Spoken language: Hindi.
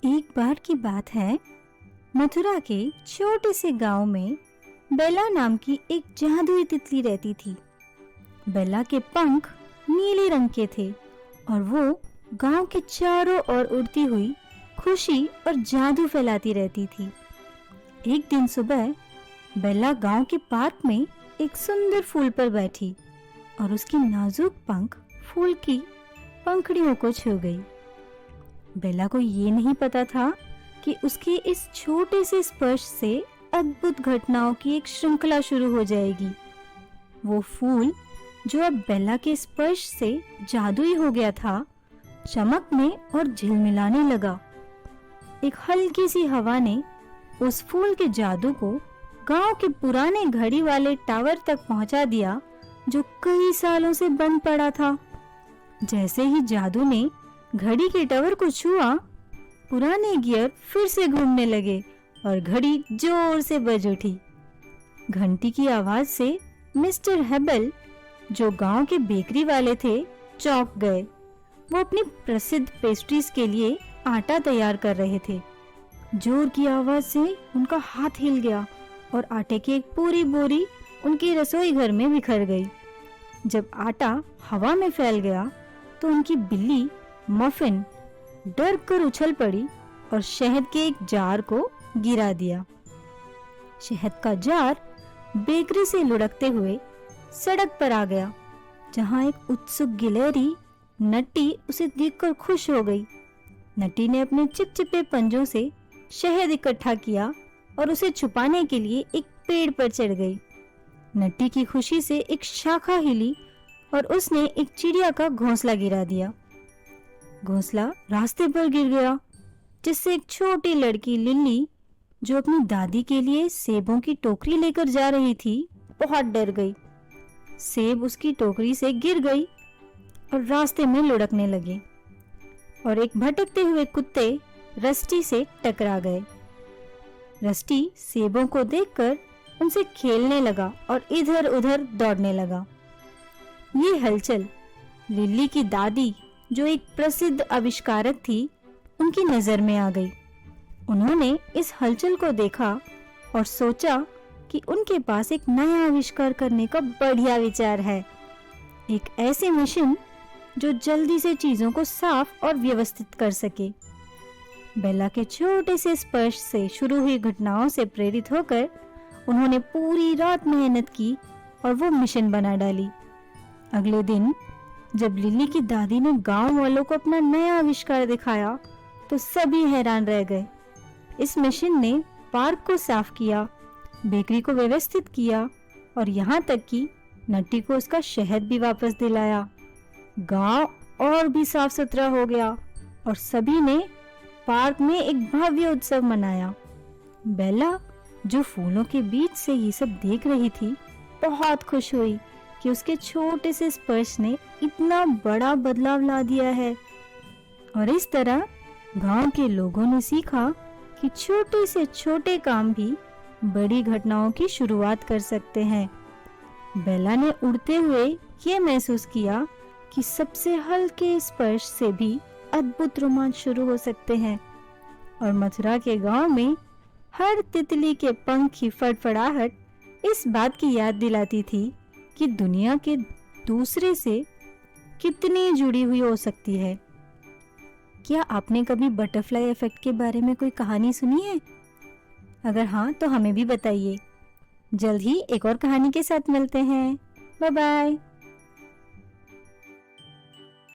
एक बार की बात है, मथुरा के छोटे से गांव में बेला नाम की एक जादुई तितली रहती थी। बेला के पंख नीले रंग के थे और वो गांव के चारों ओर उड़ती हुई खुशी और जादू फैलाती रहती थी। एक दिन सुबह बेला गांव के पार्क में एक सुंदर फूल पर बैठी और उसकी नाजुक पंख फूल की पंखुड़ियों को छू गई। बेला को ये नहीं पता था कि उसके इस छोटे से स्पर्श से अद्भुत घटनाओं की एक श्रृंखला शुरू हो जाएगी। वो फूल जो अब बेला के स्पर्श से जादुई हो गया था, चमकने और झिलमिलाने लगा। एक हल्की सी हवा ने उस फूल के जादू को गांव के पुराने घड़ी वाले टावर तक पहुंचा दिया, जो कई सालों से बंद पड़ा था। जैसे ही जादू ने घड़ी के टावर को छुआ, पुराने गियर फिर से घूमने लगे और घड़ी जोर से बज उठी। घंटी की आवाज से मिस्टर हेबल, जो गांव के बेकरी वाले थे, चौंक गए। वो अपनी प्रसिद्ध पेस्ट्रीज के लिए आटा तैयार कर रहे थे। जोर की आवाज से उनका हाथ हिल गया और आटे की एक पूरी बोरी उनके रसोई घर में बिखर गई। जब आटा हवा में फैल गया तो उनकी बिल्ली मफिन डर कर उछल पड़ी और शहद के एक जार को गिरा दिया। शहद का जार बेकरी से लुढ़कते हुए सड़क पर आ गया, जहां एक उत्सुक गिलहरी नट्टी उसे देखकर खुश हो गई। नट्टी ने अपने चिपचिपे पंजों से शहद इकट्ठा किया और उसे छुपाने के लिए एक पेड़ पर चढ़ गई। नट्टी की खुशी से एक शाखा हिली और उसने एक चिड़िया का घोंसला गिरा दिया। घोंसला रास्ते पर गिर गया, जिससे एक छोटी लड़की लिली, जो अपनी दादी के लिए सेबों की टोकरी लेकर जा रही थी, बहुत डर गई। सेब उसकी टोकरी से गिर गई और रास्ते में लुढ़कने लगे और एक भटकते हुए कुत्ते रस्टी से टकरा गए। रस्टी सेबों को देखकर उनसे खेलने लगा और इधर उधर दौड़ने लगा। ये हलचल लिली की दादी, जो एक प्रसिद्ध आविष्कारक थी, उनकी नजर में आ गई। उन्होंने इस हलचल को देखा और सोचा कि उनके पास एक नया आविष्कार करने का बढ़िया विचार है। एक ऐसी मशीन जो जल्दी से चीजों को साफ और व्यवस्थित कर सके। बेला के छोटे से स्पर्श से शुरू हुई घटनाओं से प्रेरित होकर उन्होंने पूरी रात मेहनत की और वो मिशन बना डाली। अगले दिन जब लिली की दादी ने गांव वालों को अपना नया आविष्कार दिखाया तो सभी हैरान रह गए। इस मशीन ने पार्क को साफ किया, बेकरी को व्यवस्थित किया और यहाँ तक कि नट्टी को उसका शहद भी वापस दिलाया। गांव और भी साफ सुथरा हो गया और सभी ने पार्क में एक भव्य उत्सव मनाया। बेला, जो फूलों के बीच से ये सब देख रही थी, बहुत खुश हुई कि उसके छोटे से स्पर्श ने इतना बड़ा बदलाव ला दिया है। और इस तरह गांव के लोगों ने सीखा कि छोटे से छोटे काम भी बड़ी घटनाओं की शुरुआत कर सकते हैं। बेला ने उड़ते हुए ये महसूस किया कि सबसे हल्के स्पर्श से भी अद्भुत रोमांच शुरू हो सकते हैं। और मथुरा के गांव में हर तितली के पंख की फड़फड़ाहट इस बात की याद दिलाती थी कि दुनिया के दूसरे से कितनी जुड़ी हुई हो सकती है। क्या आपने कभी बटरफ्लाई इफेक्ट के बारे में कोई कहानी सुनी है? अगर हाँ, तो हमें भी बताइए। जल्द ही एक और कहानी के साथ मिलते हैं। Bye bye.